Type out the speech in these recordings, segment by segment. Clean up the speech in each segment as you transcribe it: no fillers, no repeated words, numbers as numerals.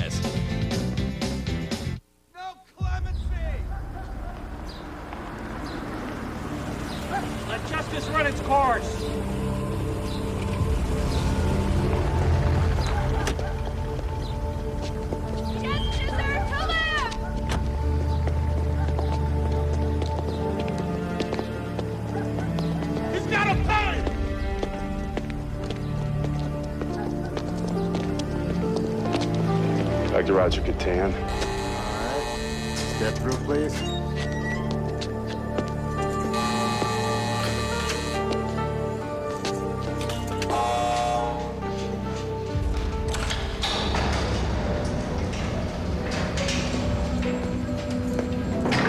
West. No clemency! Let justice run its course. Dr. Roger Catan. All right. Step through, please.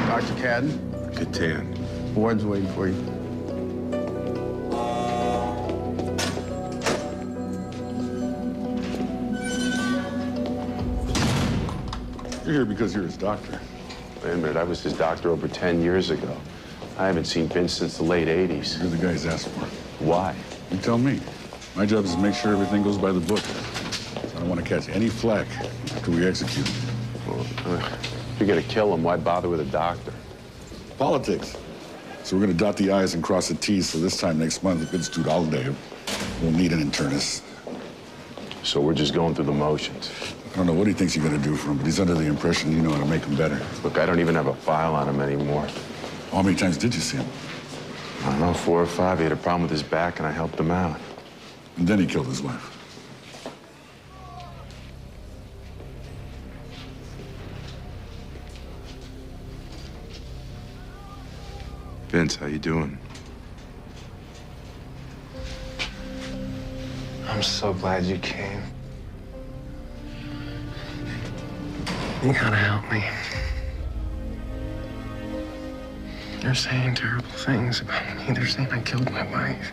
Dr. Cadden, Catan. Ward's waiting for you. You're here because you're his doctor. Wait a minute, I was his doctor over 10 years ago. I haven't seen Vince since the late 80s. You're the guy he's asked for. Why? You tell me. My job is to make sure everything goes by the book. I don't want to catch any flack after we execute him. Well, if you're gonna kill him, why bother with a doctor? Politics. So we're going to dot the I's and cross the T's, so this time next month, if it's Institute holiday, we'll need an internist. So we're just going through the motions. I don't know what he thinks you're going to do for him, but he's under the impression you know how to make him better. Look, I don't even have a file on him anymore. How many times did you see him? I don't know, 4 or 5. He had a problem with his back, and I helped him out. And then he killed his wife. Vince, how you doing? I'm so glad you came. You gotta help me. They're saying terrible things about me. They're saying I killed my wife.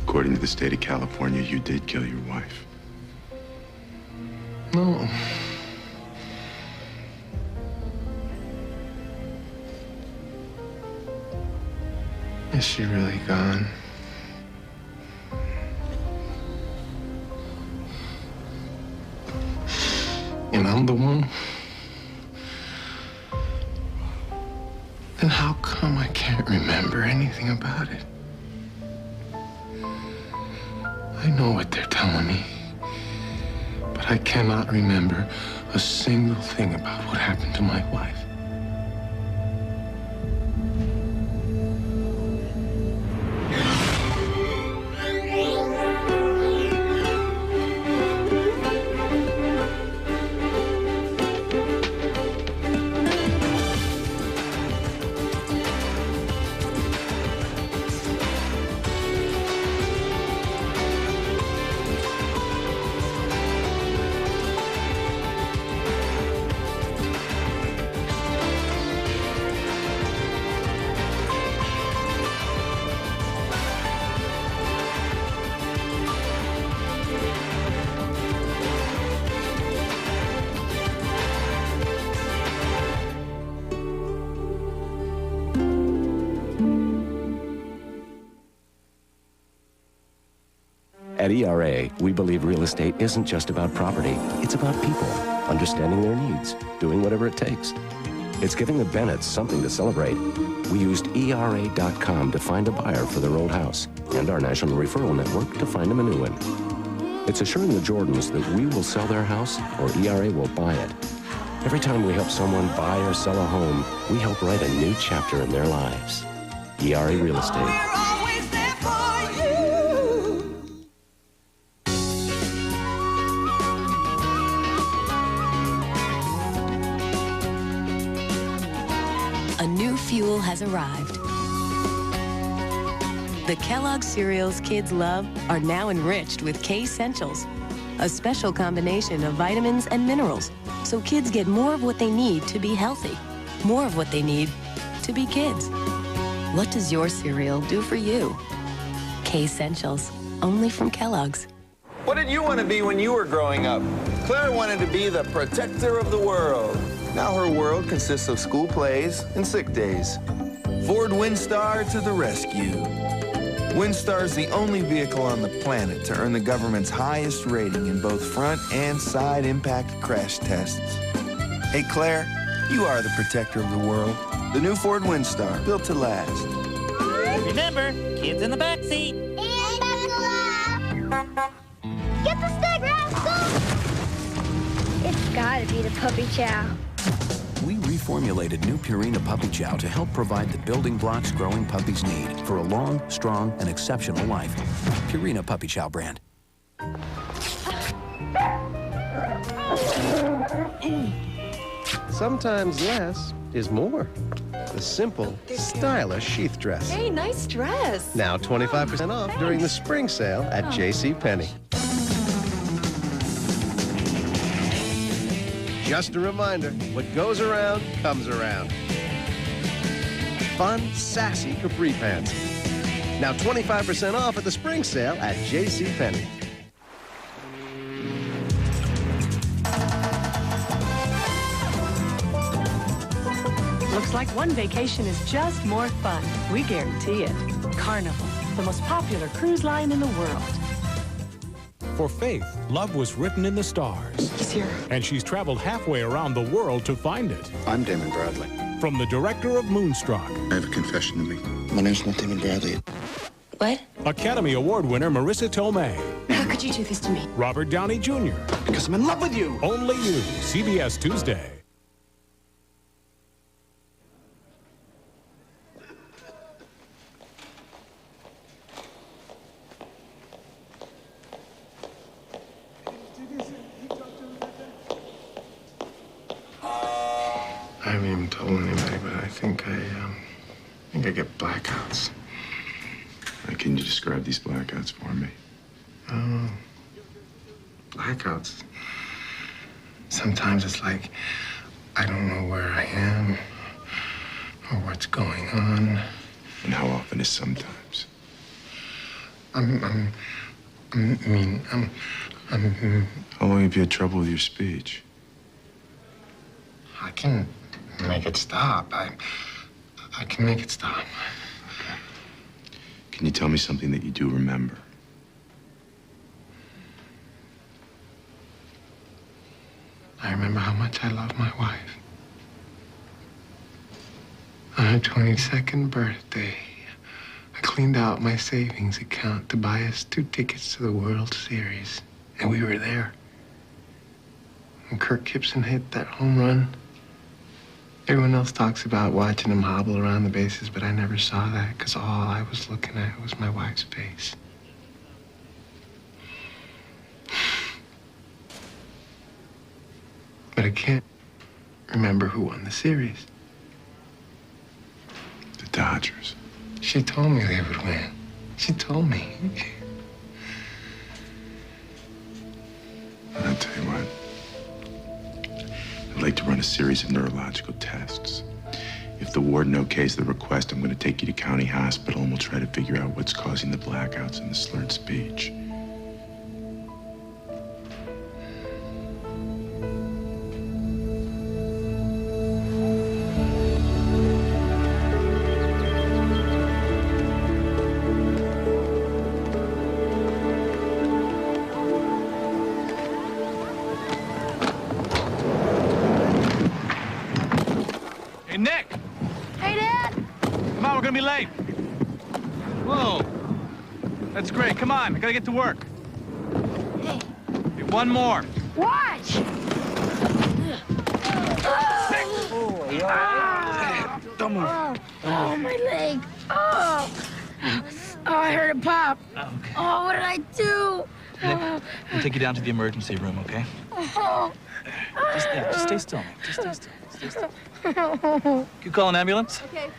According to the state of California, you did kill your wife. No. Is she really gone? And I'm the one? Then how come I can't remember anything about it? I know what they're telling me, but I cannot remember a single thing about what happened to my wife. At ERA, we believe real estate isn't just about property. It's about people, understanding their needs, doing whatever it takes. It's giving the Bennetts something to celebrate. We used ERA.com to find a buyer for their old house and our national referral network to find them a new one. It's assuring the Jordans that we will sell their house or ERA will buy it. Every time we help someone buy or sell a home, we help write a new chapter in their lives. ERA Real Estate. A new fuel has arrived. The Kellogg's cereals kids love are now enriched with K-Essentials, a special combination of vitamins and minerals, so kids get more of what they need to be healthy, more of what they need to be kids. What does your cereal do for you? K-Essentials, only from Kellogg's. What did you want to be when you were growing up? Claire wanted to be the protector of the world. Now her world consists of school plays and sick days. Ford Windstar to the rescue. Windstar is the only vehicle on the planet to earn the government's highest rating in both front and side impact crash tests. Hey, Claire, you are the protector of the world. The new Ford Windstar, built to last. Remember, kids in the back seat. And buckle up! Get the stick, Rascal! It's gotta be the puppy chow. We reformulated new Purina Puppy Chow to help provide the building blocks growing puppies need for a long, strong, and exceptional life. Purina Puppy Chow brand. Sometimes less is more. The simple, stylish sheath dress. Hey, nice dress. Now 25% off during the spring sale at JCPenney. Just a reminder, what goes around comes around. Fun, sassy capri pants. Now 25% off at the spring sale at JCPenney. Looks like one vacation is just more fun. We guarantee it. Carnival, the most popular cruise line in the world. For Faith, love was written in the stars. He's here. And she's traveled halfway around the world to find it. I'm Damon Bradley. From the director of Moonstruck. I have a confession to make. My name's not Damon Bradley. What? Academy Award winner Marissa Tomei. How could you do this to me? Robert Downey Jr. Because I'm in love with you. Only You, CBS Tuesday. I haven't even told anybody, but I think I get blackouts. Can you describe these blackouts for me? Blackouts. Sometimes it's like I don't know where I am or what's going on. And how often is sometimes? How long have you had trouble with your speech? I can make it stop. I can make it stop. Okay. Can you tell me something that you do remember? I remember how much I love my wife. On her 22nd birthday, I cleaned out my savings account to buy us 2 tickets to the World Series. And we were there. When Kirk Gibson hit that home run, everyone else talks about watching him hobble around the bases, but I never saw that because all I was looking at was my wife's face. But I can't remember who won the series. The Dodgers. She told me they would win. She told me. And I'll tell you what. I'd like to run a series of neurological tests. If the warden okays the request, I'm going to take you to County Hospital and we'll try to figure out what's causing the blackouts and the slurred speech. Hey, Nick! Hey, Dad! Come on, we're gonna be late. Whoa. That's great. Come on, I gotta get to work. Hey. Hey, one more. Watch! Don't move. Oh, my leg. Oh, I heard it pop. Okay. Oh, what did I do? Nick, we'll take you down to the emergency room, okay? Oh. Just stay still, Nick. Just stay still. Stay still. Can you call an ambulance? Okay.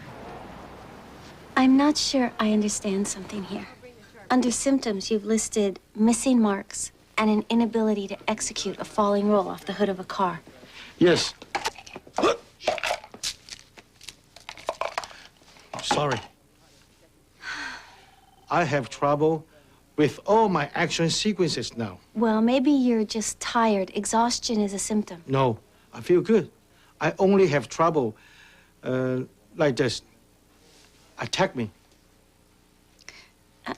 I'm not sure I understand something here. Under symptoms, you've listed missing marks and an inability to execute a falling roll off the hood of a car. Yes. Sorry. I have trouble with all my action sequences now. Well, maybe you're just tired. Exhaustion is a symptom. No, I feel good. I only have trouble like this. Attack me.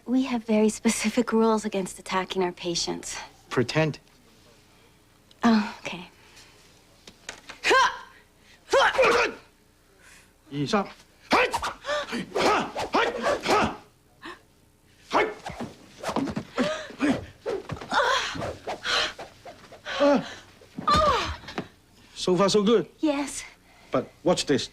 We have very specific rules against attacking our patients. Pretend. Oh, okay. 2、3。So far, so good. Yes. But watch this.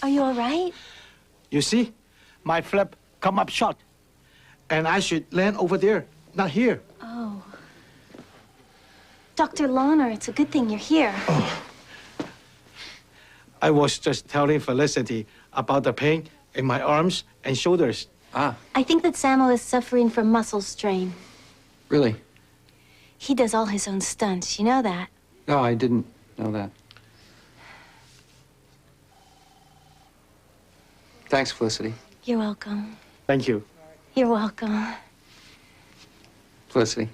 Are you all right? You see? My flap come up short. And I should land over there, not here. Oh. Dr. Lawner, it's a good thing you're here. Oh. I was just telling Felicity about the pain in my arms and shoulders. Ah. I think that Samo is suffering from muscle strain. Really? He does all his own stunts. You know that? No, I didn't know that. Thanks, Felicity. You're welcome. Thank you. You're welcome. Felicity.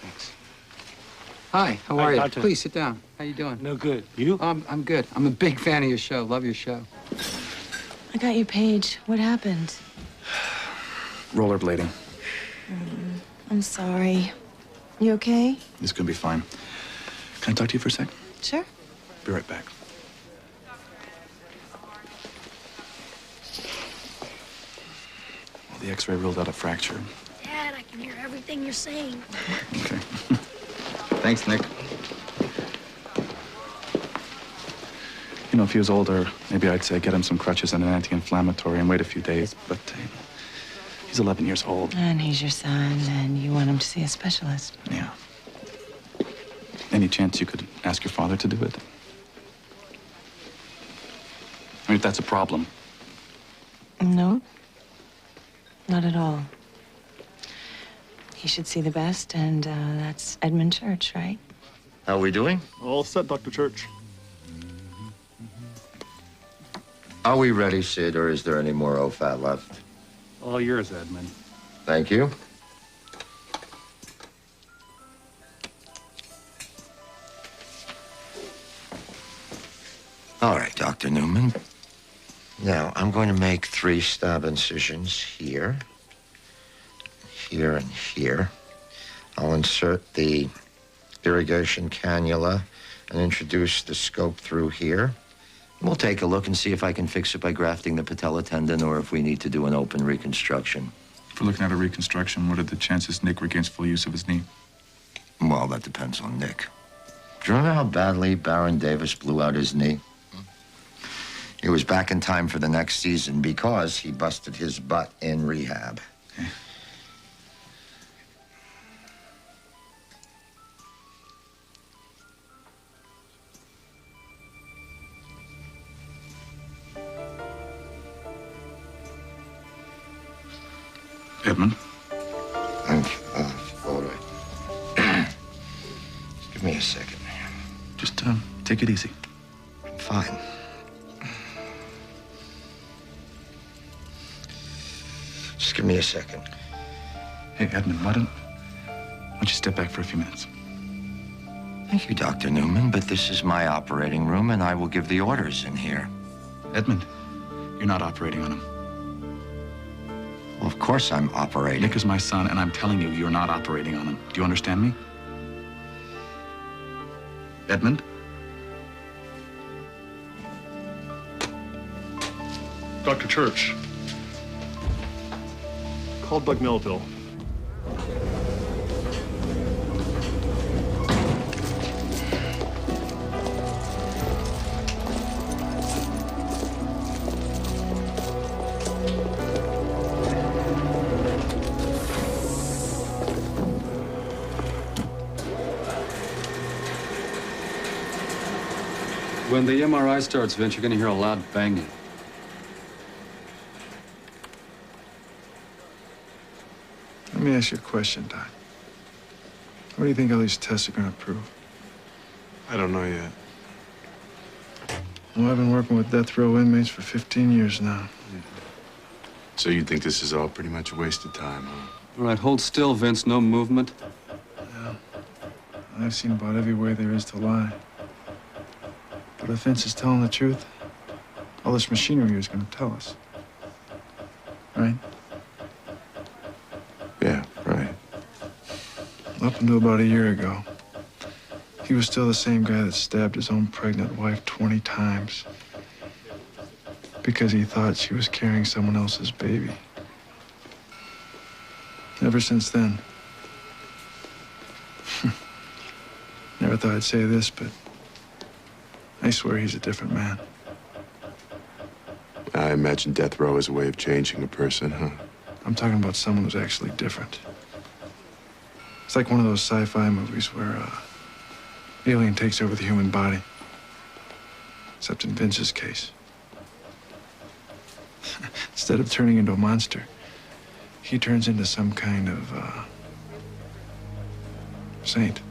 Thanks. Hi, how are you? Doctor. Please sit down. How you doing? No good. You? I'm good. I'm a big fan of your show. Love your show. I got you, Paige. What happened? Rollerblading. I'm sorry. You okay? It's gonna be fine. Can I talk to you for a sec? Sure. Be right back. Well, the X-ray ruled out a fracture. Dad, I can hear everything you're saying. Okay. Thanks, Nick. You know, if he was older, maybe I'd say get him some crutches and an anti-inflammatory and wait a few days. But he's 11 years old. And he's your son, and you want him to see a specialist. Yeah. Any chance you could ask your father to do it? I mean, if that's a problem. No. Not at all. He should see the best, and that's Edmund Church, right? How are we doing? All set, Dr. Church. Are we ready, Sid, or is there any more OFAT left? All yours, Edmund. Thank you. All right, Dr. Newman. Now, I'm going to make 3 stab incisions here, here, and here. I'll insert the irrigation cannula and introduce the scope through here. We'll take a look and see if I can fix it by grafting the patella tendon or if we need to do an open reconstruction. If we're looking at a reconstruction, what are the chances Nick regains full use of his knee? Well, that depends on Nick. Do you remember how badly Baron Davis blew out his knee? He was back in time for the next season because he busted his butt in rehab. Okay. Edmund? Thank you. All right. Give me a second. Just take it easy. Fine. Just give me a second. Hey, Edmund, why don't you step back for a few minutes? Thank you, Dr. Newman, but this is my operating room, and I will give the orders in here. Edmund, you're not operating on him. Well, of course I'm operating. Nick is my son, and I'm telling you, you're not operating on him. Do you understand me? Edmund? Dr. Church. Call Doug Melville. When the MRI starts, Vince, you're going to hear a loud banging. Let me ask you a question, Doc. What do you think all these tests are going to prove? I don't know yet. Well, I've been working with death row inmates for 15 years now. So you think this is all pretty much a waste of time, huh? All right, hold still, Vince. No movement. Yeah. I've seen about every way there is to lie. But if Vince is telling the truth, all this machinery is going to tell us. Right? Yeah, right. Up until about a year ago, he was still the same guy that stabbed his own pregnant wife 20 times because he thought she was carrying someone else's baby. Ever since then, never thought I'd say this, but I swear he's a different man. I imagine death row is a way of changing a person, huh? I'm talking about someone who's actually different. It's like one of those sci-fi movies where alien takes over the human body. Except in Vince's case. Instead of turning into a monster, he turns into some kind of saint.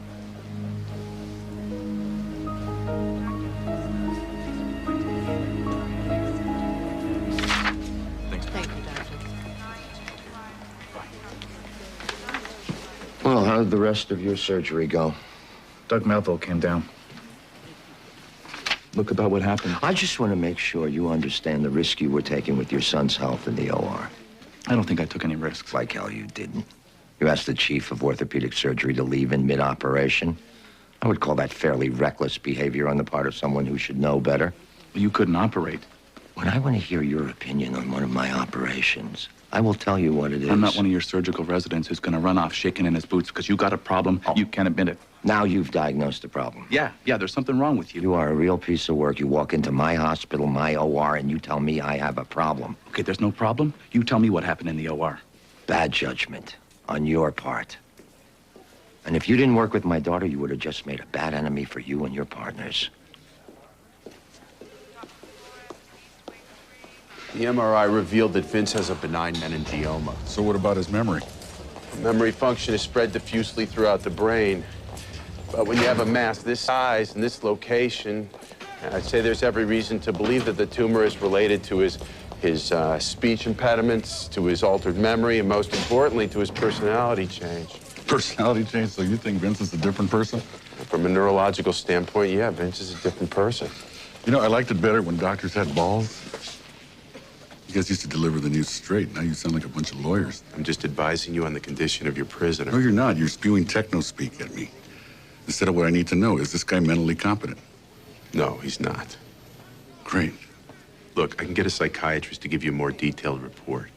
Well, how did the rest of your surgery go? Doug Melville came down. Look about what happened. I just want to make sure you understand the risk you were taking with your son's health in the OR. I don't think I took any risks. Like hell you didn't. You asked the chief of orthopedic surgery to leave in mid-operation. I would call that fairly reckless behavior on the part of someone who should know better. You couldn't operate. When I want to hear your opinion on one of my operations, I will tell you what it is. I'm not one of your surgical residents who's going to run off shaking in his boots because you got a problem. You can't admit it. Now you've diagnosed a problem. Yeah, there's something wrong with you. You are a real piece of work. You walk into my hospital, my OR, and you tell me I have a problem. Okay, there's no problem. You tell me what happened in the OR. Bad judgment on your part. And if you didn't work with my daughter, you would have just made a bad enemy for you and your partners. The MRI revealed that Vince has a benign meningioma. So what about his memory? Memory function is spread diffusely throughout the brain. But when you have a mass this size and this location, I'd say there's every reason to believe that the tumor is related to his speech impediments, to his altered memory, and most importantly, to his personality change. Personality change? So you think Vince is a different person? From a neurological standpoint, yeah, Vince is a different person. You know, I liked it better when doctors had balls. You guys used to deliver the news straight. Now you sound like a bunch of lawyers. I'm just advising you on the condition of your prisoner. No, you're not. You're spewing techno-speak at me. Instead of what I need to know, is this guy mentally competent? No, he's not. Great. Look, I can get a psychiatrist to give you a more detailed report.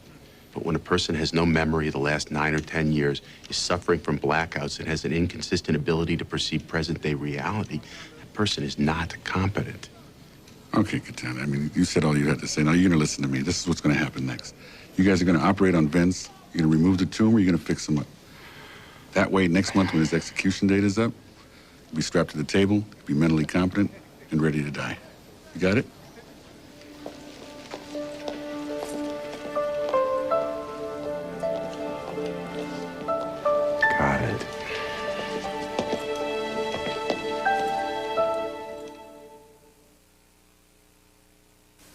But when a person has no memory of the last 9 or 10 years, is suffering from blackouts, and has an inconsistent ability to perceive present-day reality, that person is not competent. Okay, Katana, I mean, you said all you had to say. Now you're gonna listen to me. This is what's gonna happen next. You guys are gonna operate on Vince. You're gonna remove the tumor, you're gonna fix him up. That way, next month when his execution date is up, he'll be strapped to the table, he'll be mentally competent, and ready to die. You got it? Got it.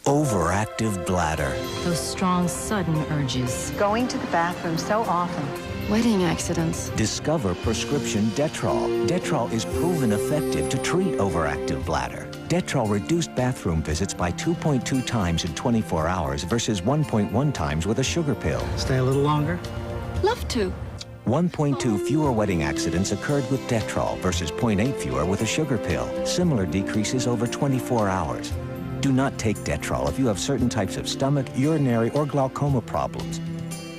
Overactive bladder. Those strong, sudden urges. Going to the bathroom so often. Wedding accidents. Discover prescription Detrol. Detrol is proven effective to treat overactive bladder. Detrol reduced bathroom visits by 2.2 times in 24 hours versus 1.1 times with a sugar pill. Stay a little longer? Love to. 1.2 fewer wedding accidents occurred with Detrol versus 0.8 fewer with a sugar pill. Similar decreases over 24 hours. Do not take Detrol if you have certain types of stomach, urinary, or glaucoma problems.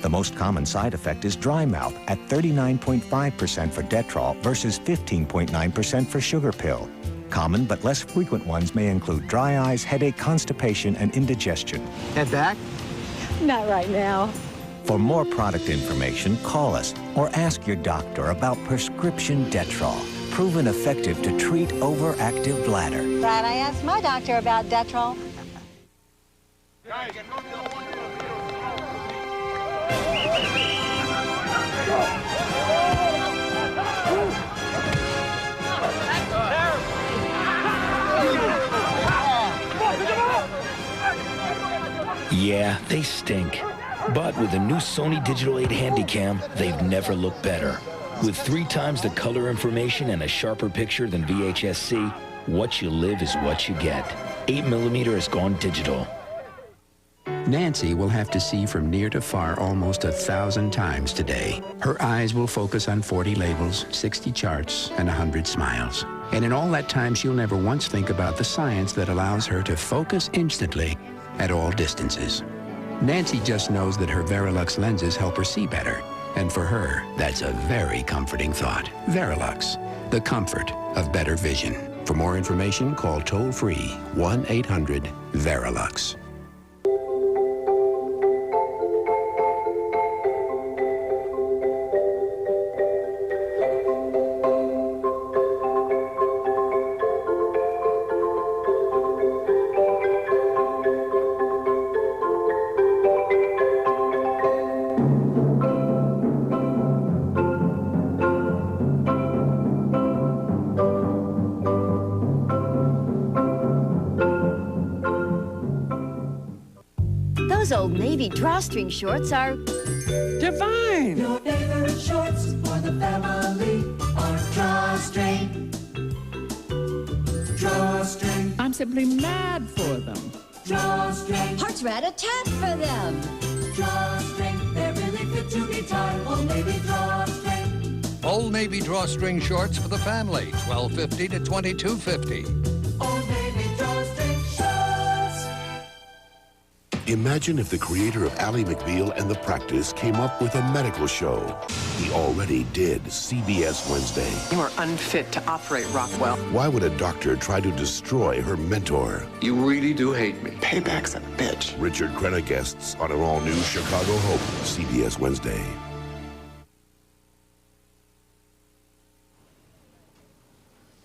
The most common side effect is dry mouth at 39.5% for Detrol versus 15.9% for sugar pill. Common but less frequent ones may include dry eyes, headache, constipation, and indigestion. Head back? Not right now. For more product information, call us or ask your doctor about prescription Detrol. Proven effective to treat overactive bladder. Brad, I asked my doctor about Detrol. Yeah, they stink. But with the new Sony Digital 8 Handycam, they've never looked better. With 3 times the color information and a sharper picture than VHS-C, what you live is what you get. 8mm has gone digital. Nancy will have to see from near to far almost 1,000 times today. Her eyes will focus on 40 labels, 60 charts, and 100 smiles. And in all that time, she'll never once think about the science that allows her to focus instantly at all distances. Nancy just knows that her Verilux lenses help her see better. And for her, that's a very comforting thought. Verilux, the comfort of better vision. For more information, call toll-free 1-800-VERILUX. Those Old Navy drawstring shorts are divine. Your favorite shorts for the family are drawstring. Drawstring. I'm simply mad for them. Drawstring. Hearts rat-a-tat for them. Drawstring. They're really fit to be tied. Old Navy drawstring. Old Navy drawstring shorts for the family, $12.50 to $22.50. Old Navy drawstring shorts. Imagine if the creator of Ally McBeal and The Practice came up with a medical show. He already did CBS Wednesday. You are unfit to operate, Rockwell. Why would a doctor try to destroy her mentor? You really do hate me. Payback's a bitch. Richard Crenna guests on an all-new Chicago Hope, CBS Wednesday.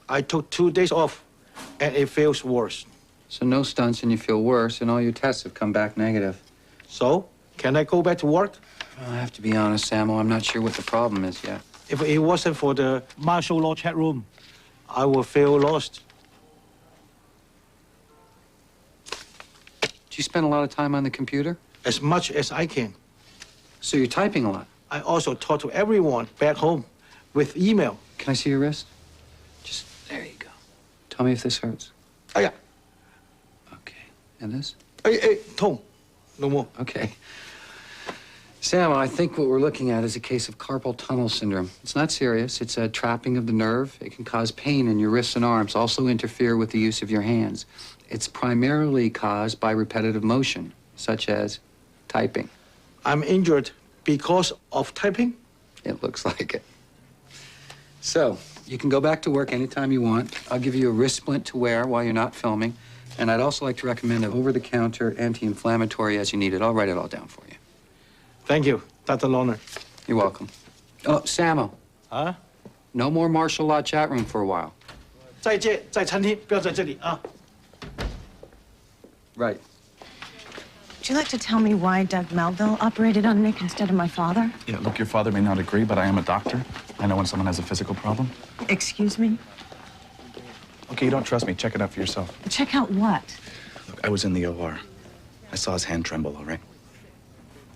I took 2 days off, and it feels worse. So no stunts and you feel worse, and all your tests have come back negative. So, can I go back to work? Well, I have to be honest, Samo, I'm not sure what the problem is yet. If it wasn't for the martial law chat room, I would feel lost. Do you spend a lot of time on the computer? As much as I can. So you're typing a lot? I also talk to everyone back home with email. Can I see your wrist? Just, there you go. Tell me if this hurts. Oh, yeah. And this? Hey, Tom. No more. Okay. Sam, I think what we're looking at is a case of carpal tunnel syndrome. It's not serious. It's a trapping of the nerve. It can cause pain in your wrists and arms, also interfere with the use of your hands. It's primarily caused by repetitive motion, such as typing. I'm injured because of typing? It looks like it. So, you can go back to work anytime you want. I'll give you a wrist splint to wear while you're not filming. And I'd also like to recommend an over-the-counter anti-inflammatory as you need it. I'll write it all down for you. Thank you, Dr. Lohner. You're welcome. Oh, Samo. Huh? No more martial law chat room for a while. 再见，在餐厅，不要在这里啊。 Right. Would you like to tell me why Doug Melville operated on Nick instead of my father? Yeah, look, your father may not agree, but I am a doctor. I know when someone has a physical problem. Excuse me? Okay, you don't trust me. Check it out for yourself. Check out what? Look, I was in the OR. I saw his hand tremble, all right?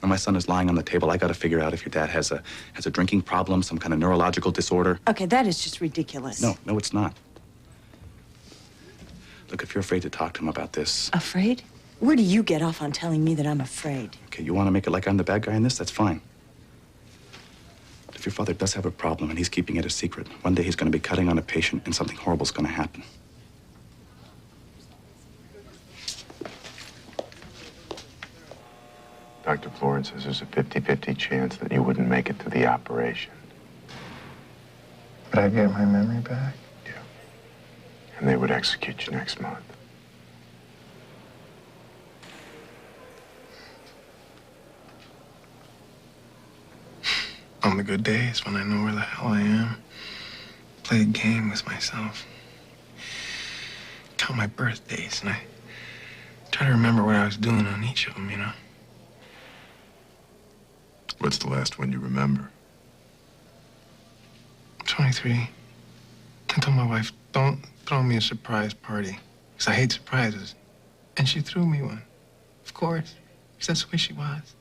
Now, my son is lying on the table. I got to figure out if your dad has a drinking problem, some kind of neurological disorder. Okay, that is just ridiculous. No, it's not. Look, if you're afraid to talk to him about this... Afraid? Where do you get off on telling me that I'm afraid? Okay, you want to make it like I'm the bad guy in this? That's fine. If your father does have a problem and he's keeping it a secret, one day he's going to be cutting on a patient and something horrible is going to happen. Dr. Florence says there's a 50-50 chance that you wouldn't make it to the operation. But I get my memory back? Yeah. And they would execute you next month. On the good days, when I know where the hell I am, play a game with myself. Count my birthdays, and I try to remember what I was doing on each of them, you know? What's the last one you remember? I'm 23. I told my wife, don't throw me a surprise party, because I hate surprises. And she threw me one. Of course, because that's the way she was,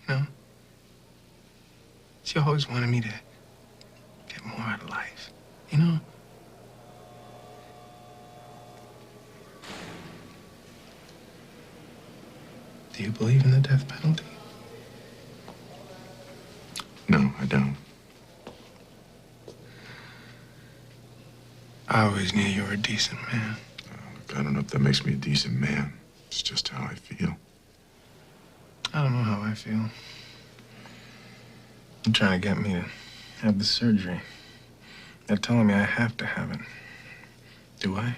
you know? She always wanted me to get more out of life, you know? Do you believe in the death penalty? No, I don't. I always knew you were a decent man. Look, I don't know if that makes me a decent man. It's just how I feel. I don't know how I feel. They're trying to get me to have the surgery. They're telling me I have to have it. Do I?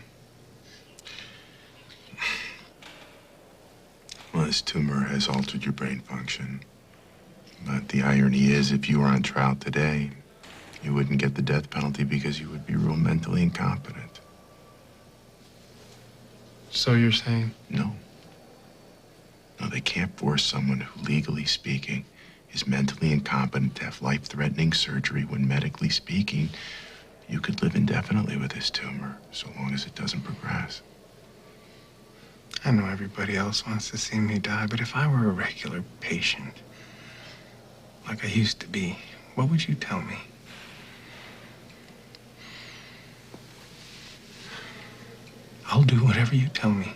Well, this tumor has altered your brain function. But the irony is, if you were on trial today, you wouldn't get the death penalty because you would be ruled mentally incompetent. So you're saying? No. No, they can't force someone who, legally speaking, is mentally incompetent to have life-threatening surgery when, medically speaking, you could live indefinitely with this tumor, so long as it doesn't progress. I know everybody else wants to see me die, but if I were a regular patient, like I used to be, what would you tell me? I'll do whatever you tell me.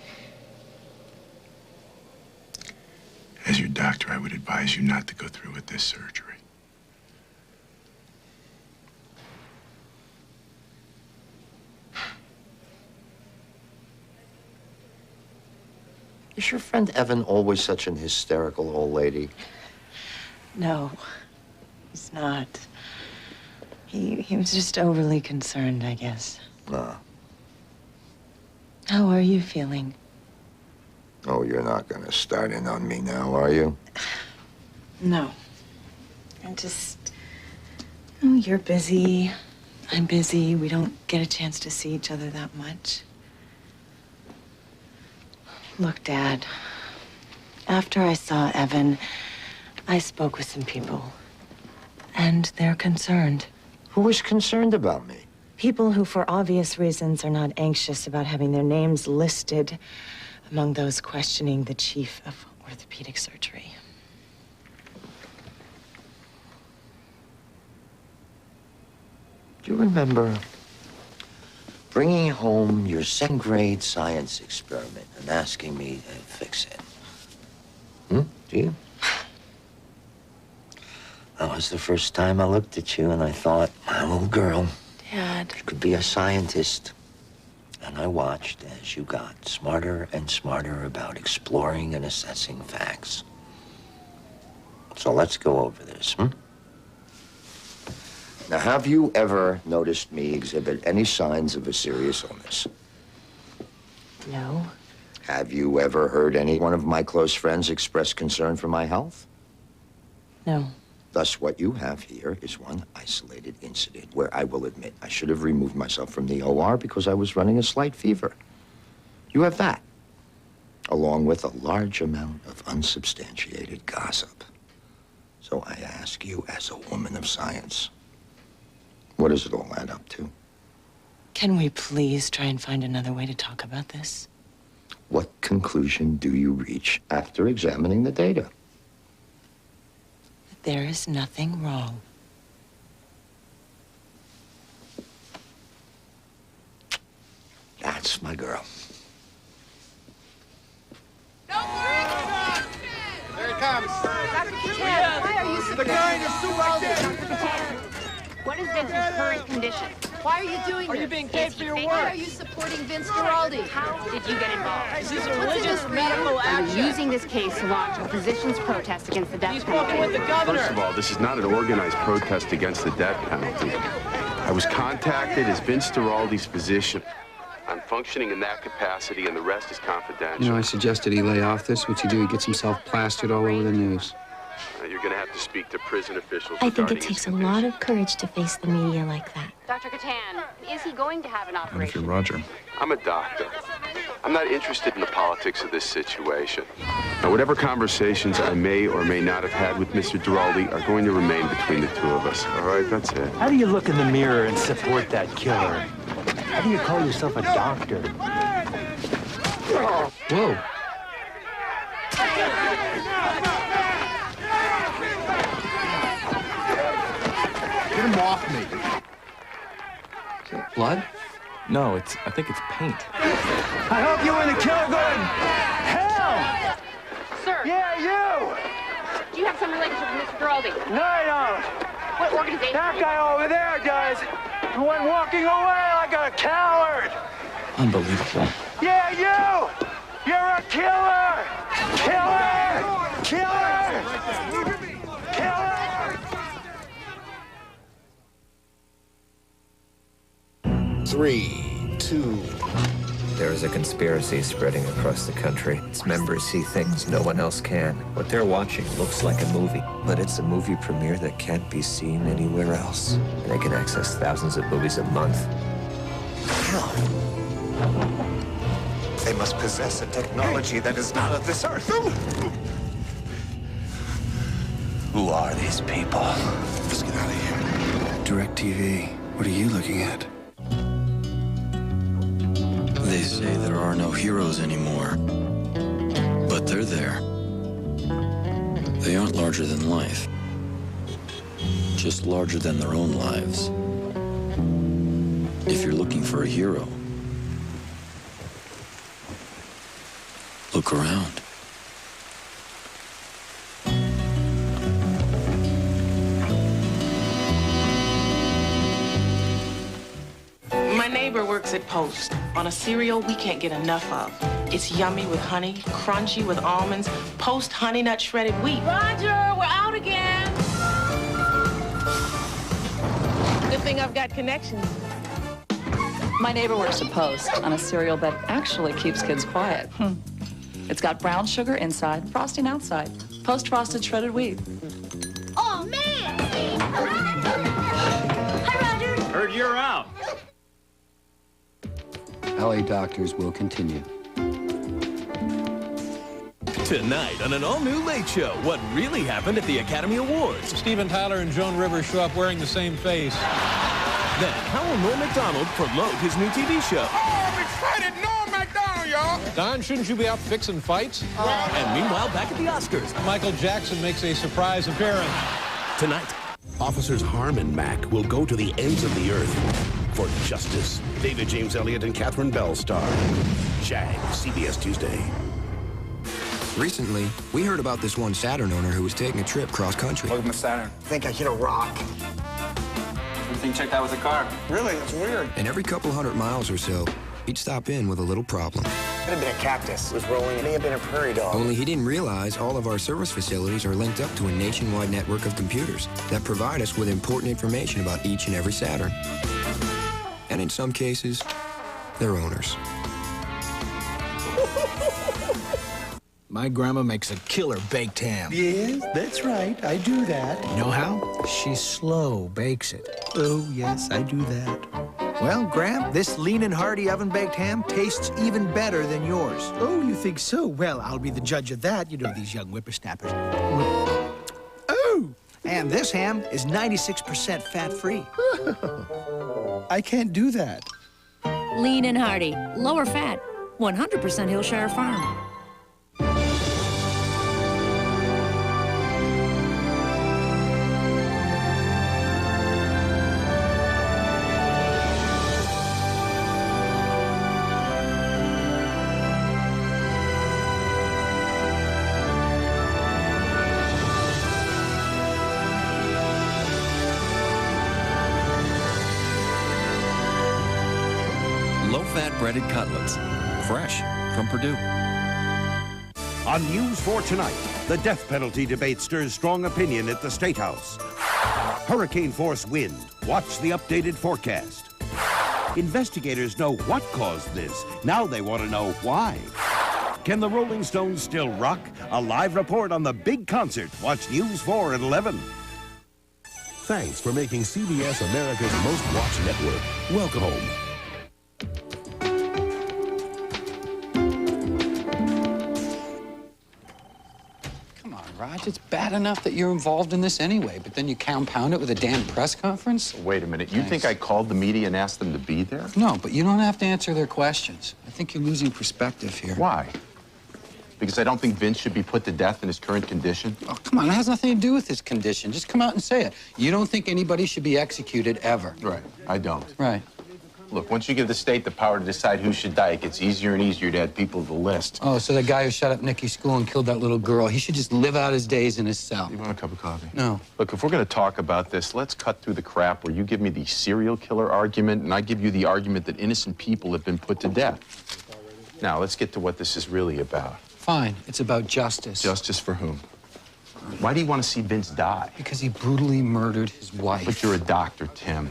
As your doctor, I would advise you not to go through with this surgery. Is your friend Evan always such an hysterical old lady? No, he's not. He was just overly concerned, I guess. Ah. How are you feeling? Oh, you're not gonna start in on me now, are you? No. I'm just... Oh, you're busy. I'm busy. We don't get a chance to see each other that much. Look, Dad. After I saw Evan, I spoke with some people. And they're concerned. Who is concerned about me? People who, for obvious reasons, are not anxious about having their names listed among those questioning the chief of orthopedic surgery. Do you remember bringing home your second-grade science experiment and asking me to fix it? Do you? That was the first time I looked at you and I thought, my little girl, Dad. you could be a scientist. And I watched as you got smarter and smarter about exploring and assessing facts. So let's go over this, Now, have you ever noticed me exhibit any signs of a serious illness? No. Have you ever heard any one of my close friends express concern for my health? No. Thus, what you have here is one isolated incident where I will admit I should have removed myself from the OR because I was running a slight fever. You have that, along with a large amount of unsubstantiated gossip. So I ask you, as a woman of science, what does it all add up to? Can we please try and find another way to talk about this? What conclusion do you reach after examining the data? There is nothing wrong. That's my girl. There it comes. Dr. Katan, why are you The guy in the suit like that. Dr. Katan, what is Vince's current condition? Why are you doing this? Are you being paid for your work? Why are you supporting Vince Giraldi? How did you get involved? Is this a What's in religious this or for medical you? action? You're using this case to launch a physician's protest against the death penalty. with the governor. First of all, this is not an organized protest against the death penalty. I was contacted as Vince Giraldi's physician. I'm functioning in that capacity, and the rest is confidential. You know, I suggested he lay off this. What's he do? He gets himself plastered all over the news. You're going to have to speak to prison officials. I think regarding it his takes a lot of courage to face the media like that. Dr. Katan, is he going to have an And if operation? you're Roger. I'm a doctor. I'm not interested in the politics of this situation. Now, whatever conversations I may or may not have had with Mr. Giraldi are going to remain between the two of us. All right, that's it. How do you look in the mirror and support that killer? How do you call yourself a doctor? Whoa. Get him off me. Blood? No, I think it's paint. I hope you and the killer go to hell! Sir. Yeah, you! Do you have some relationship with Mr. Drobey? No, I don't. What organization? That guy over there does. Who went walking away like a coward. Unbelievable. Yeah, you! You're a killer! Killer! Killer! Killer! 3, 2. There is a conspiracy spreading across the country. Its members see things no one else can. What they're watching looks like a movie, but it's a movie premiere that can't be seen anywhere else. And they can access thousands of movies a month. How? They must possess a technology that is not of this earth. Who are these people? Let's get out of here. DirecTV, what are you looking at? They say there are no heroes anymore, but they're there. They aren't larger than life, just larger than their own lives. If you're looking for a hero, look around. My neighbor works at Post on a cereal we can't get enough of. It's yummy with honey, crunchy with almonds, Post Honey Nut Shredded Wheat. Roger, we're out again. Good thing I've got connections. My neighbor works at Post on a cereal that actually keeps kids quiet. It's got brown sugar inside, frosting outside. Post Frosted Shredded Wheat. Oh, man! Hi, Roger. Heard you're out. LA Doctors will continue. Tonight on an all-new Late Show, what really happened at the Academy Awards. Steven Tyler and Joan Rivers show up wearing the same face. Then, how will Norm Macdonald promote his new TV show? Oh, I'm excited! Norm Macdonald, y'all! Don, shouldn't you be out fixing fights? And meanwhile, back at the Oscars, Michael Jackson makes a surprise appearance. Tonight, Officers Harm and Mack will go to the ends of the earth for justice. David James Elliott and Catherine Bell star. Jag, CBS Tuesday. Recently, we heard about this one Saturn owner who was taking a trip cross-country. Welcome to Saturn. I think I hit a rock. Everything checked out with the car. Really? That's weird. And every couple hundred miles or so, he'd stop in with a little problem. Could have been a cactus. It was rolling. It may have been a prairie dog. Only he didn't realize all of our service facilities are linked up to a nationwide network of computers that provide us with important information about each and every Saturn. And in some cases, their owners. My grandma makes a killer baked ham. Yes, that's right. I do that. You know how? She slow bakes it. Oh, yes, I do that. Well, Gram, this lean and hearty oven-baked ham tastes even better than yours. Oh, you think so? Well, I'll be the judge of that. You know, these young whippersnappers. Oh! And this ham is 96% fat-free. I can't do that. Lean and hearty, lower fat, 100% Hillshire Farm. Low-fat breaded cutlets, fresh from Purdue. On News 4 tonight, the death penalty debate stirs strong opinion at the State House. Hurricane-force wind. Watch the updated forecast. Investigators know what caused this. Now they want to know why. Can the Rolling Stones still rock? A live report on the big concert. Watch News 4 at 11. Thanks for making CBS America's most watched network. Welcome home. Raj, it's bad enough that you're involved in this anyway, but then you compound it with a damn press conference? Wait a minute. You think I called the media and asked them to be there? No, but you don't have to answer their questions. I think you're losing perspective here. Why? Because I don't think Vince should be put to death in his current condition? Oh, come on. It has nothing to do with his condition. Just come out and say it. You don't think anybody should be executed ever. Right. I don't. Right. Look, once you give the state the power to decide who should die, it gets easier and easier to add people to the list. Oh, so the guy who shot up Nikki's school and killed that little girl, he should just live out his days in his cell. You want a cup of coffee? No. Look, if we're going to talk about this, let's cut through the crap where you give me the serial killer argument and I give you the argument that innocent people have been put to death. Now, let's get to what this is really about. Fine. It's about justice. Justice for whom? Why do you want to see Vince die? Because he brutally murdered his wife. But you're a doctor, Tim.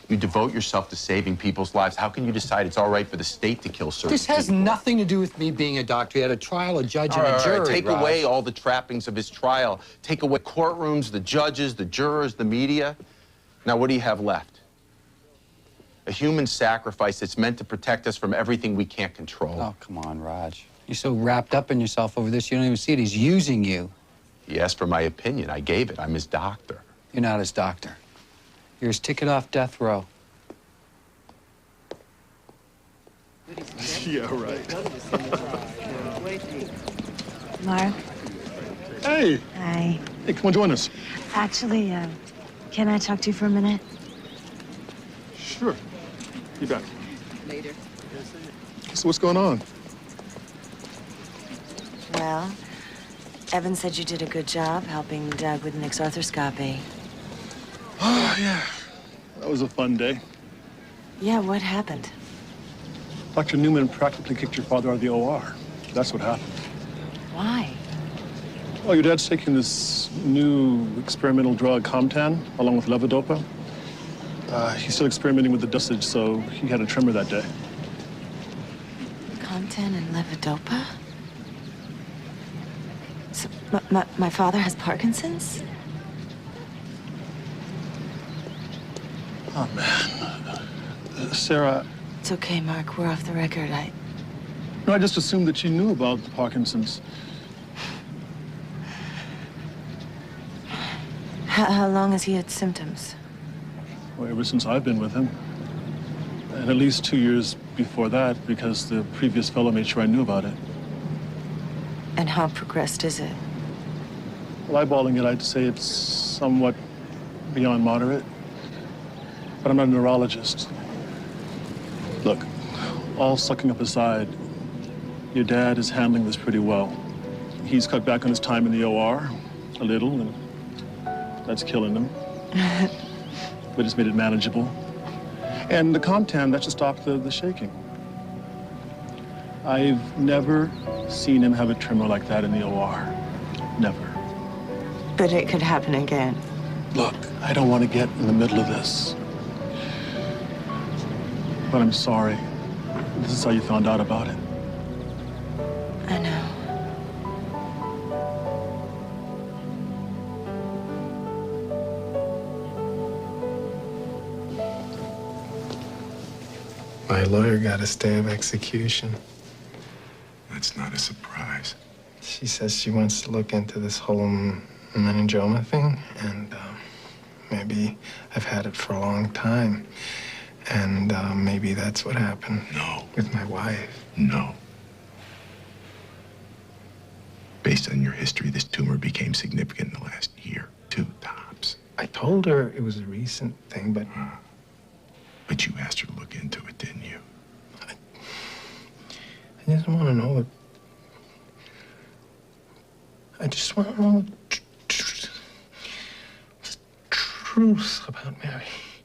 You devote yourself to saving people's lives. How can you decide it's all right for the state to kill certain This has people? nothing to do with me being a doctor. He had a trial, a judge, and a jury. Take Raj. away all the trappings of his trial. Take away courtrooms, the judges, the jurors, the media. Now, what do you have left? A human sacrifice that's meant to protect us from everything we can't control. Oh, come on, Raj. You're so wrapped up in yourself over this, you don't even see it. He's using you. He asked for my opinion. I gave it. I'm his doctor. You're not his doctor. You're his ticket off death row. Yeah, right. Mark? Hey. Hi. Hey, come on, join us. Actually, can I talk to you for a minute? Sure. You bet. Later. So what's going on? Well, Evan said you did a good job helping Doug with Nick's arthroscopy. Oh, yeah. That was a fun day. Yeah, what happened? Dr. Newman practically kicked your father out of the OR. That's what happened. Why? Well, your dad's taking this new experimental drug, Comtan, along with levodopa. He's still experimenting with the dosage, so he had a tremor that day. Comtan and levodopa? So, my father has Parkinson's? Oh, man. Sarah... It's okay, Mark. We're off the record. No, I just assumed that you knew about the Parkinson's. How long has he had symptoms? Well, ever since I've been with him. And at least 2 years before that, because the previous fellow made sure I knew about it. And how progressed is it? Well, eyeballing it, I'd say it's somewhat beyond moderate. But I'm not a neurologist. Look, all sucking up aside, your dad is handling this pretty well. He's cut back on his time in the OR a little, and that's killing him. But it's made it manageable. And the Comtan, that should stop the shaking. I've never seen him have a tremor like that in the OR. Never. But it could happen again. Look, I don't want to get in the middle of this. But I'm sorry. This is how you found out about it. I know. My lawyer got a stay of execution. That's not a surprise. She says she wants to look into this whole meningioma thing, and maybe I've had it for a long time. And maybe that's what happened. No. With my wife. No. Based on your history, this tumor became significant in the last year, 2 tops. I told her it was a recent thing, but... But you asked her to look into it, didn't you? I just want to know I just want to know the truth about Mary.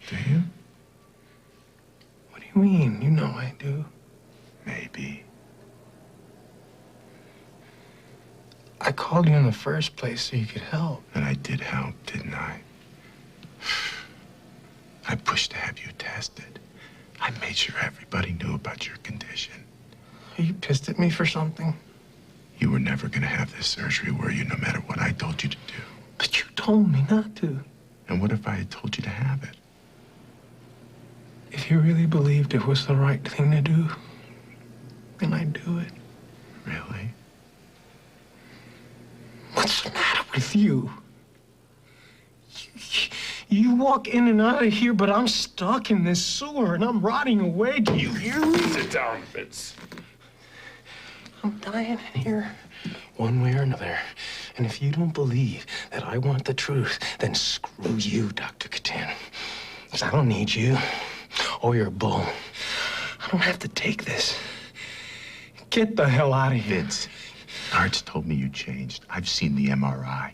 Do you? What do you mean? You know I do. Maybe. I called you in the first place so you could help. And I did help, didn't I? I pushed to have you tested. I made sure everybody knew about your condition. Are you pissed at me for something? You were never going to have this surgery, were you, no matter what I told you to do? But you told me not to. And what if I had told you to have it? If you really believed it was the right thing to do, then I'd do it. Really? What's the matter with you? You walk in and out of here, but I'm stuck in this sewer and I'm rotting away. Do you hear me? Sit down, Vince. I'm dying in here, one way or another. And if you don't believe that I want the truth, then screw you, Dr. Katan. Because I don't need you or your bull. don't have to take this. Get the hell out of here. Vince, Art's told me you changed. I've seen the MRI.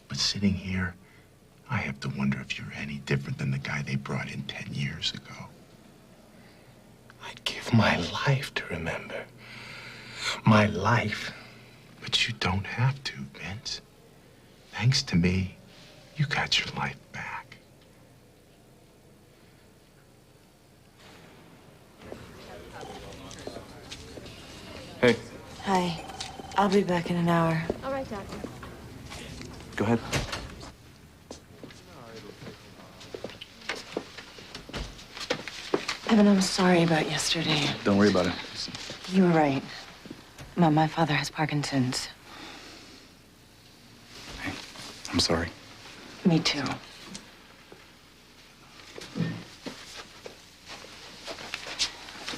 But sitting here, I have to wonder if you're any different than the guy they brought in 10 years ago. I'd give my life to remember. My life. But you don't have to, Vince. Thanks to me, you got your life back. Hey. Hi. I'll be back in an hour. All right, Doctor. Go ahead. Evan, I'm sorry about yesterday. Don't worry about it. You were right. My father has Parkinson's. Hey, I'm sorry. Me too.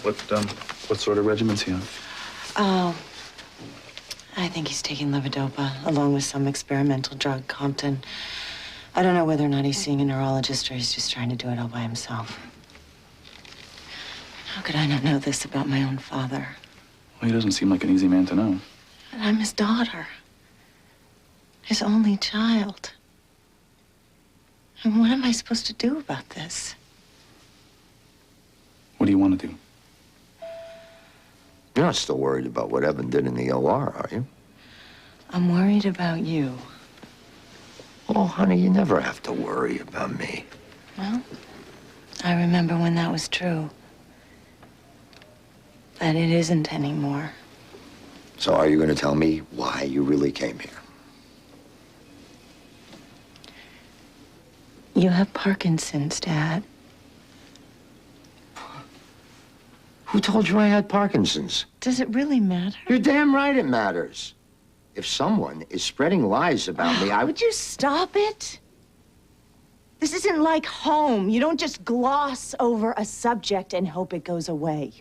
What sort of regimen's he on? Oh, I think he's taking levodopa along with some experimental drug, Compton. I don't know whether or not he's seeing a neurologist or he's just trying to do it all by himself. How could I not know this about my own father? Well, he doesn't seem like an easy man to know. And I'm his daughter. His only child. And what am I supposed to do about this? What do you want to do? You're not still worried about what Evan did in the OR, are you? I'm worried about you. Oh, honey, you never have to worry about me. Well, I remember when that was true. But it isn't anymore. So are you going to tell me why you really came here? You have Parkinson's, Dad. Who told you I had Parkinson's? Does it really matter? You're damn right it matters. If someone is spreading lies about me, Would you stop it? This isn't like home. You don't just gloss over a subject and hope it goes away.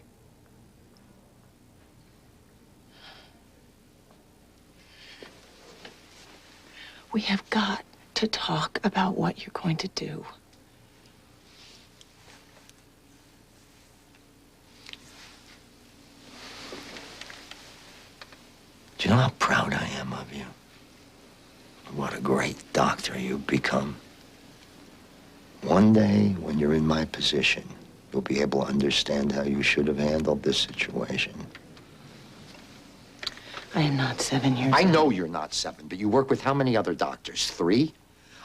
We have got to talk about what you're going to do. Do you know how proud I am of you? What a great doctor you've become. One day, when you're in my position, you'll be able to understand how you should have handled this situation. I am not 7 years I old. know you're not 7, but you work with how many other doctors? 3?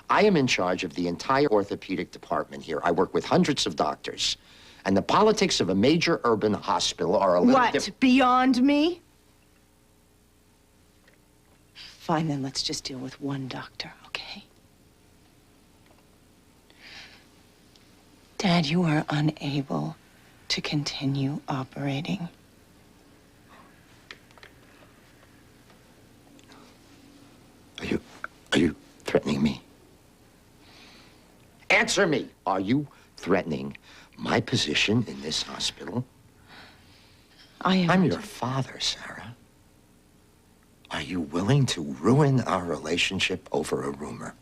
I am in charge of the entire orthopedic department here. I work with hundreds of doctors. And the politics of a major urban hospital are a little What, beyond me? Fine, then let's just deal with one doctor, okay? Dad, you are unable to continue operating. Are you threatening me? Answer me! Are you threatening my position in this hospital? I'm your father, Sarah. Are you willing to ruin our relationship over a rumor?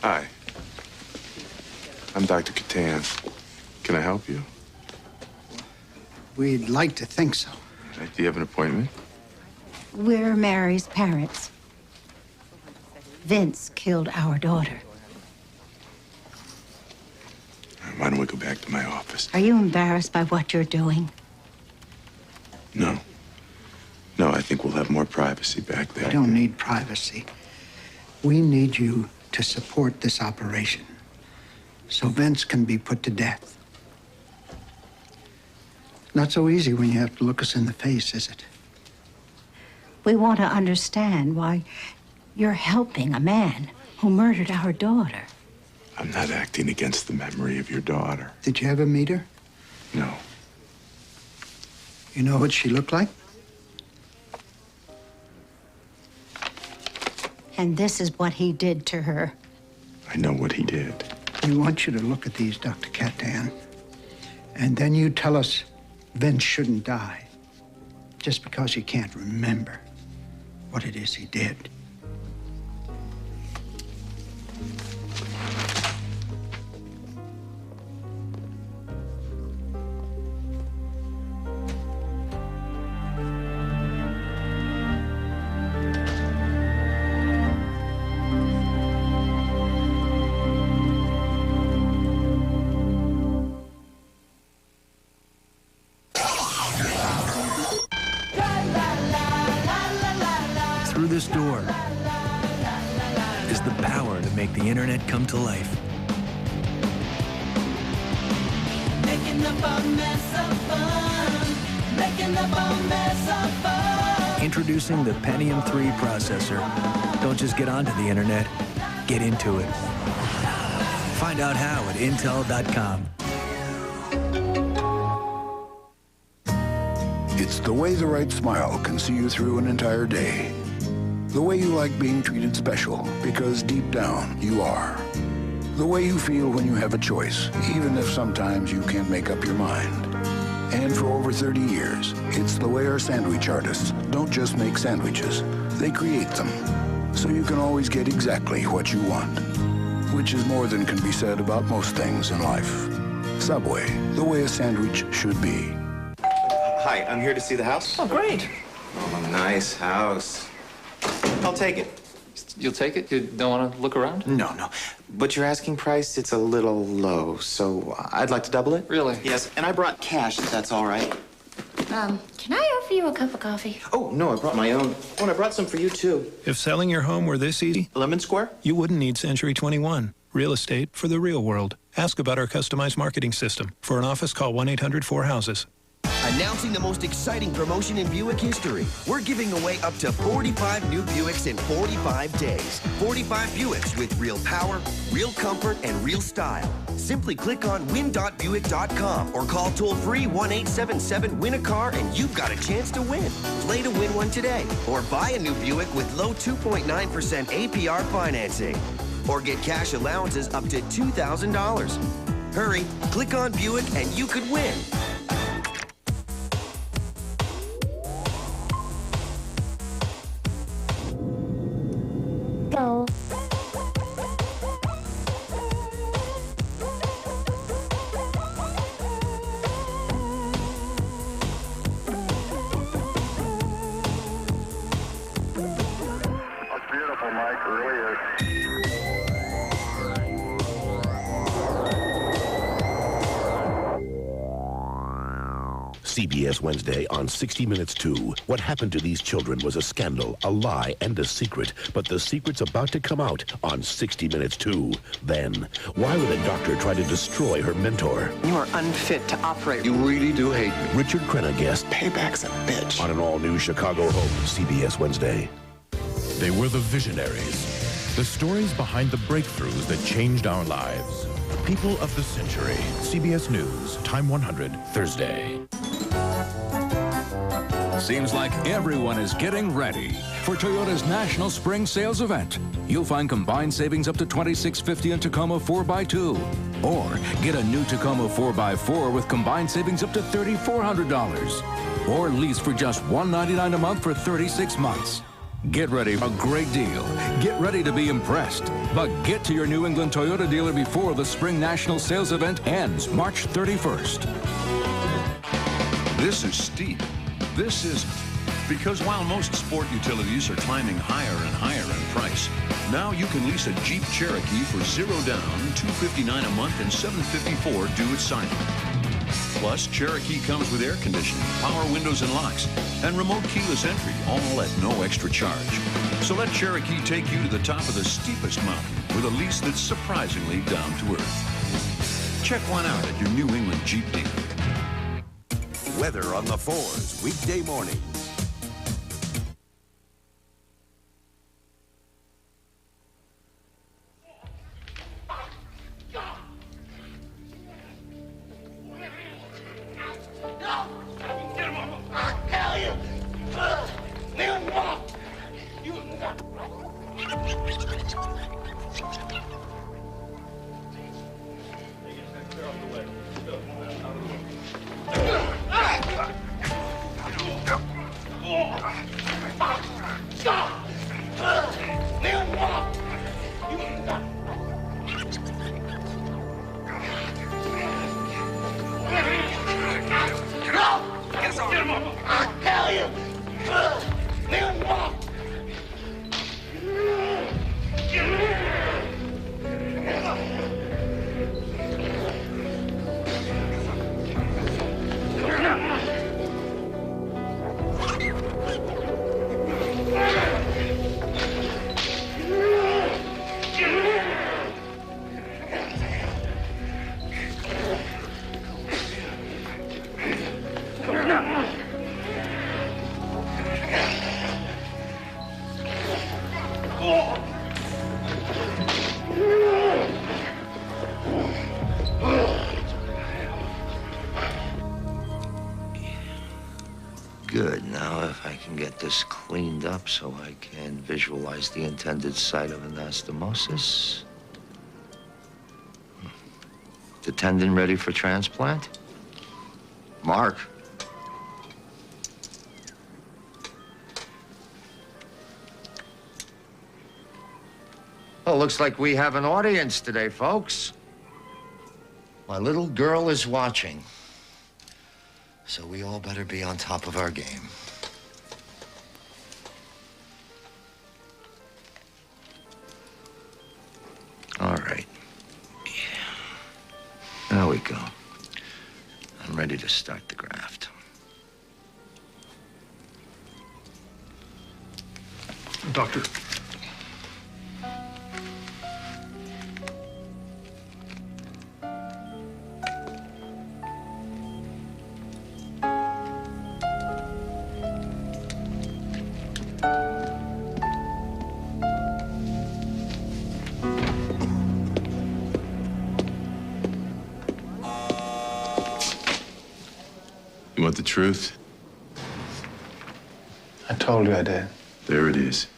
Hi. I'm Dr. Catan. Can I help you? We'd like to think so. Do you have an appointment? We're Mary's parents. Vince killed our daughter. Why don't we go back to my office? Are you embarrassed by what you're doing? No. No, I think we'll have more privacy back there. We don't need privacy. We need you to support this operation so Vince can be put to death. Not so easy when you have to look us in the face, is it? We want to understand why you're helping a man who murdered our daughter. I'm not acting against the memory of your daughter. Did you ever meet her? No. You know what she looked like? And this is what he did to her. I know what he did. We want you to look at these, Dr. Catan. And then you tell us Vince shouldn't die just because he can't remember what it is he did. store is the power to make the internet come to life. Making up a mess of fun. Making up a mess of fun. Introducing the Pentium 3 processor. Don't just get onto the internet, get into it. Find out how at Intel.com. It's the way the right smile can see you through an entire day. The way you like being treated special, because deep down, you are. The way you feel when you have a choice, even if sometimes you can't make up your mind. And for over 30 years, it's the way our sandwich artists don't just make sandwiches, they create them. So you can always get exactly what you want. Which is more than can be said about most things in life. Subway, the way a sandwich should be. Hi, I'm here to see the house. Oh, great. Oh, nice house. I'll take it. You'll take it? You don't want to look around? No. But your asking price, it's a little low, so I'd like to double it. Really? Yes, and I brought cash, if that's all right. Can I offer you a cup of coffee? Oh, no, I brought my own. Oh, and I brought some for you, too. If selling your home were this easy, Lemon Square, you wouldn't need Century 21. Real estate for the real world. Ask about our customized marketing system. For an office, call 1-800-4HOUSES. Announcing the most exciting promotion in Buick history. We're giving away up to 45 new Buicks in 45 days. 45 Buicks with real power, real comfort, and real style. Simply click on win.buick.com or call toll-free 1-877-WIN-A-CAR and you've got a chance to win. Play to win one today or buy a new Buick with low 2.9% APR financing. Or get cash allowances up to $2,000. Hurry, click on Buick and you could win. Go. Beautiful, Mike, really is. CBS Wednesday on 60 Minutes 2. What happened to these children was a scandal, a lie, and a secret. But the secret's about to come out on 60 Minutes 2. Then, why would a doctor try to destroy her mentor? You are unfit to operate. You really do hate me. Richard Crenna guest. Payback's a bitch. On an all-new Chicago home, CBS Wednesday. They were the visionaries. The stories behind the breakthroughs that changed our lives. People of the Century. CBS News, Time 100, Thursday. Seems like everyone is getting ready for Toyota's National Spring Sales Event. You'll find combined savings up to $2,650 in Tacoma 4x2. Or get a new Tacoma 4x4 with combined savings up to $3,400. Or lease for just $199 a month for 36 months. Get ready for a great deal. Get ready to be impressed. But get to your New England Toyota dealer before the Spring National Sales Event ends March 31st. This is steep. This isn't. Because while most sport utilities are climbing higher and higher in price, now you can lease a Jeep Cherokee for $0 down, $259 a month, and $754 due at signing. Plus, Cherokee comes with air conditioning, power windows and locks, and remote keyless entry, all at no extra charge. So let Cherokee take you to the top of the steepest mountain with a lease that's surprisingly down to earth. Check one out at your New England Jeep dealer. Weather on the 4s, weekday mornings. Good. Now, if I can get this cleaned up so I can visualize the intended site of anastomosis. The tendon ready for transplant? Mark. Well, looks like we have an audience today, folks. My little girl is watching. So we all better be on top of our game. All right. There we go. I'm ready to start the graft. Doctor. You want the truth? I told you I did. There it is.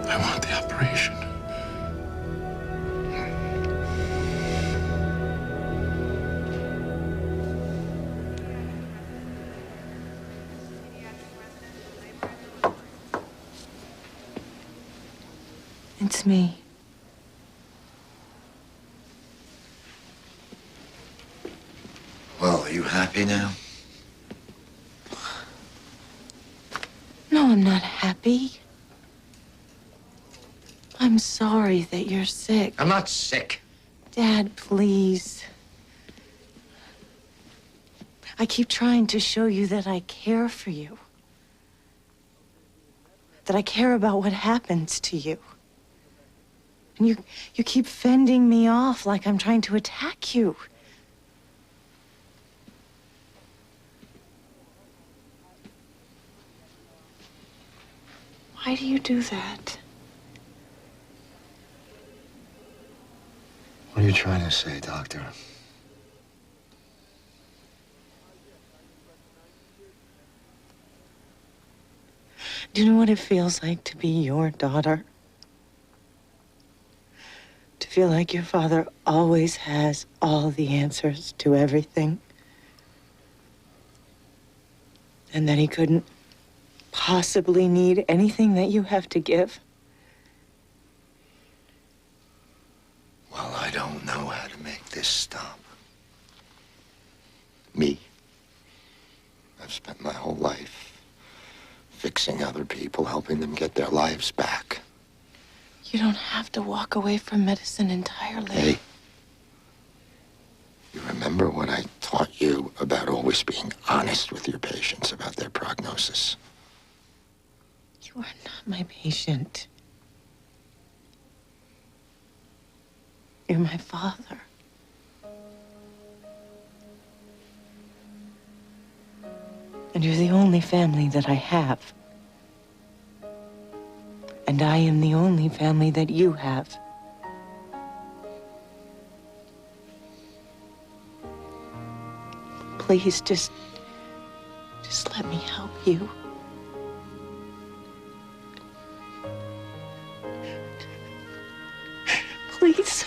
I want the operation. It's me. Well, are you happy now? No, I'm not happy. I'm sorry that you're sick. I'm not sick. Dad, please. I keep trying to show you that I care for you. That I care about what happens to you. And you keep fending me off like I'm trying to attack you. Why do you do that? What are you trying to say, Doctor? Do you know what it feels like to be your daughter? To feel like your father always has all the answers to everything. And that he couldn't possibly need anything that you have to give. Well, I don't know how to make this stop. Me? I've spent my whole life fixing other people, helping them get their lives back. You don't have to walk away from medicine entirely. Hey, you remember what I taught you about always being honest with your patients about their prognosis? You are not my patient. You're my father. And you're the only family that I have. And I am the only family that you have. Please, just let me help you. please.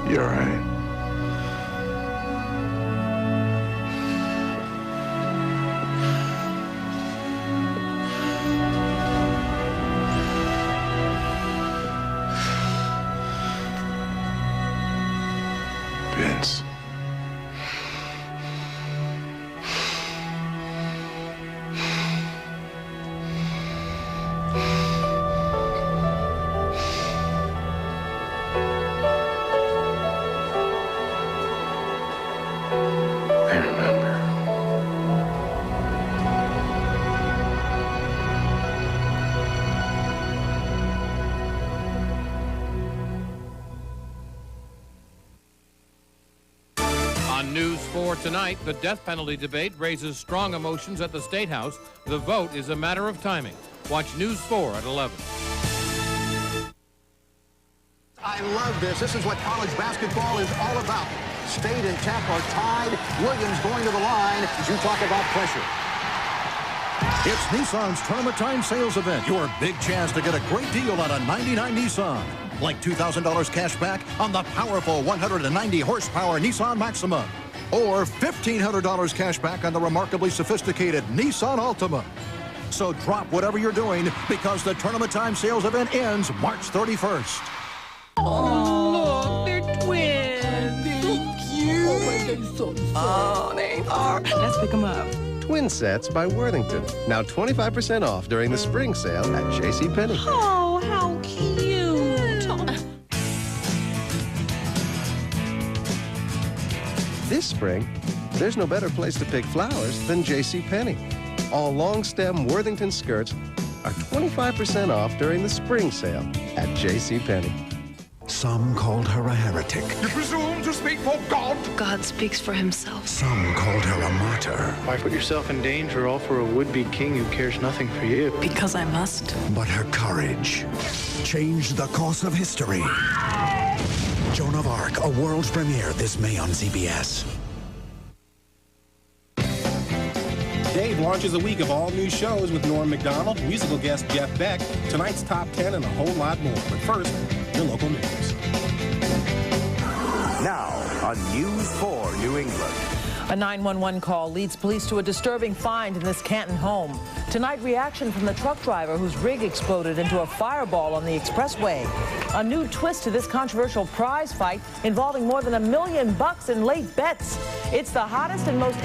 You're right. Vince. I remember. On News 4 tonight, the death penalty debate raises strong emotions at the State House. The vote is a matter of timing. Watch News 4 at 11. I love this. This is what college basketball is all about. State and Tech are tied. Williams going to the line as you talk about pressure. It's Nissan's Tournament Time Sales Event. Your big chance to get a great deal on a 99 Nissan. Like $2,000 cash back on the powerful 190 horsepower Nissan Maxima. Or $1,500 cash back on the remarkably sophisticated Nissan Altima. So drop whatever you're doing because the Tournament Time Sales Event ends March 31st. Oh, look, they're twins. They're cute. Oh, they're so sad. Oh, they are. Let's pick them up. Twin Sets by Worthington. Now 25% off during the spring sale at JCPenney. Oh, how cute. This spring, there's no better place to pick flowers than JCPenney. All long-stem Worthington skirts are 25% off during the spring sale at JCPenney. Some called her a heretic. You presume to speak for God? God speaks for himself. Some called her a martyr. Why put yourself in danger all for a would-be king who cares nothing for you? Because I must. But her courage changed the course of history. Joan of Arc, a world premiere this May on CBS. Dave launches a week of all-new shows with Norm Macdonald, musical guest Jeff Beck, tonight's top 10, and a whole lot more. But first, your local news. Now, on News 4 New England. A 911 call leads police to a disturbing find in this Canton home. Tonight, reaction from the truck driver whose rig exploded into a fireball on the expressway. A new twist to this controversial prize fight involving more than $1 million in late bets. It's the hottest and most